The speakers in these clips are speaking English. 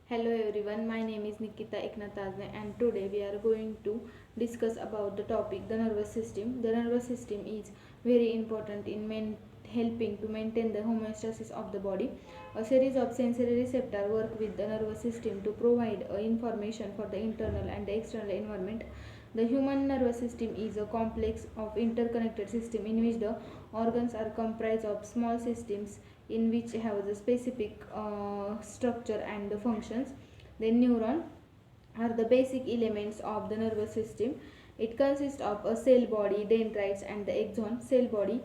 Hello everyone, my name is Nikita Eknathazne and today we are going to discuss about the topic the nervous system. The nervous system is very important in helping to maintain the homeostasis of the body. A series of sensory receptors work with the nervous system to provide information for the internal and the external environment. The human nervous system is a complex of interconnected system in which the organs are comprised of small systems in which have the specific structure and the functions. The neuron are the basic elements of the nervous system. It consists of a cell body, dendrites and the axon. Cell body,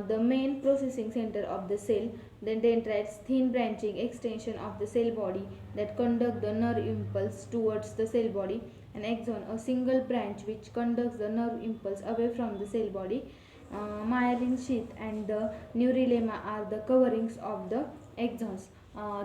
the main processing center of the cell, then dendrites, thin branching extension of the cell body that conduct the nerve impulse towards the cell body, and axon, a single branch which conducts the nerve impulse away from the cell body. Myelin sheath and the neurulema are the coverings of the axons.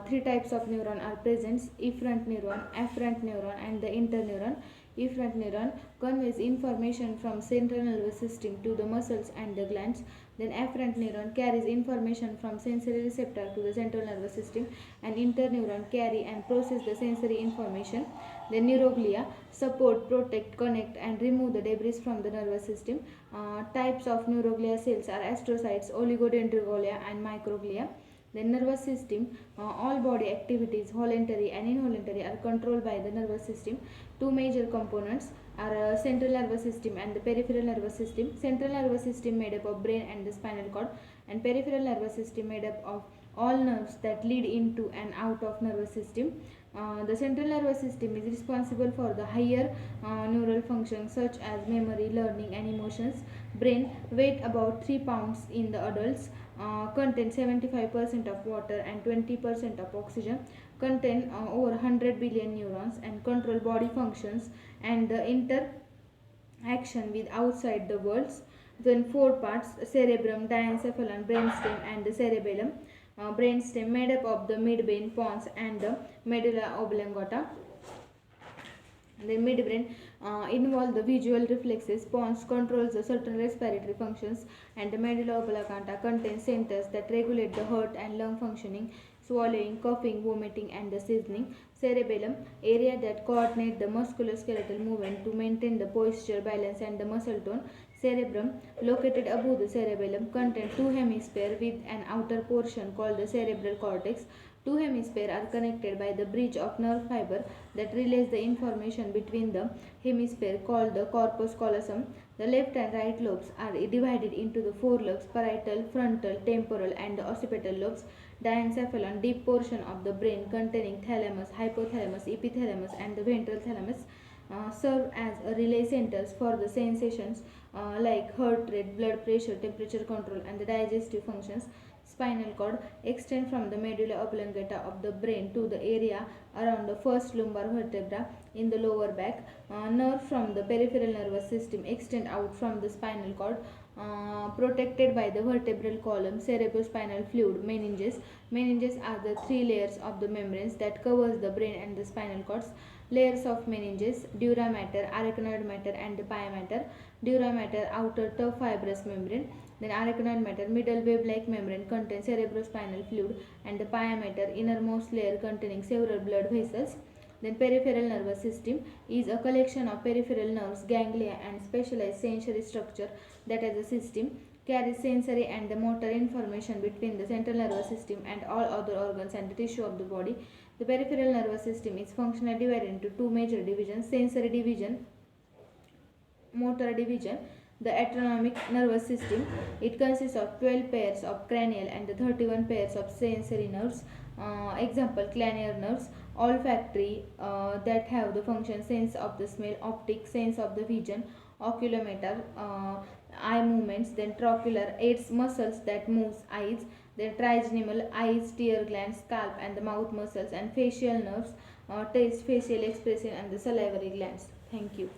Three types of neuron are present: efferent neuron, afferent neuron and the interneuron. Efferent neuron conveys information from central nervous system to the muscles and the glands. Then afferent neuron carries information from sensory receptor to the central nervous system, and interneuron carry and process the sensory information. The neuroglia support, protect, connect and remove the debris from the nervous system. Types of neuroglia cells are astrocytes, oligodendroglia and microglia. The nervous system, all body activities, voluntary and involuntary, are controlled by the nervous system. Two major components are central nervous system and the peripheral nervous system. Central nervous system made up of brain and the spinal cord, and peripheral nervous system made up of all nerves that lead into and out of nervous system. The central nervous system is responsible for the higher neural functions such as memory, learning and emotions. Brain, weight about 3 pounds in the adults, contain 75% of water and 20% of oxygen, contain over 100 billion neurons and control body functions and the interaction with outside the world. Then four parts: cerebrum, diencephalon, brainstem and the cerebellum. Brainstem made up of the midbrain, pons and the medulla oblongata. The midbrain involve the visual reflexes. Pons controls the certain respiratory functions, and the medulla oblongata contains centers that regulate the heart and lung functioning, swallowing, coughing, vomiting, and the seasoning. Cerebellum, area that coordinate the musculoskeletal movement to maintain the posture, balance, and the muscle tone. Cerebrum, located above the cerebellum, contains two hemispheres with an outer portion called the cerebral cortex. Two hemispheres are connected by the bridge of nerve fiber that relays the information between the hemisphere called the corpus callosum. The left and right lobes are divided into the four lobes: parietal, frontal, temporal and the occipital lobes. Diencephalon, deep portion of the brain containing thalamus, hypothalamus, epithalamus and the ventral thalamus, serve as a relay centers for the sensations like heart rate, blood pressure, temperature control and the digestive functions. Spinal cord, extend from the medulla oblongata of the brain to the area around the first lumbar vertebra in the lower back. Nerve from the peripheral nervous system extend out from the spinal cord, protected by the vertebral column. Cerebrospinal fluid, meninges. Meninges are the three layers of the membranes that covers the brain and the spinal cords. Layers of meninges: dura mater, arachnoid matter and the pia mater. Dura mater, outer tough fibrous membrane. Then arachnoid matter, middle wave-like membrane, contains cerebrospinal fluid, and the pia mater, innermost layer containing several blood vessels. Then peripheral nervous system is a collection of peripheral nerves, ganglia and specialized sensory structure that as a system carries sensory and the motor information between the central nervous system and all other organs and the tissue of the body. The peripheral nervous system is functionally divided into two major divisions: sensory division, motor division. The autonomic nervous system, it consists of 12 pairs of cranial and 31 pairs of sensory nerves. Example: cranial nerves, olfactory, that have the function sense of the smell; optic, sense of the vision; oculomotor, eye movements; then trochlear, aids muscles that moves eyes; then trigeminal, eyes, tear glands, scalp and the mouth muscles; and facial nerves, taste, facial expression and the salivary glands. Thank you.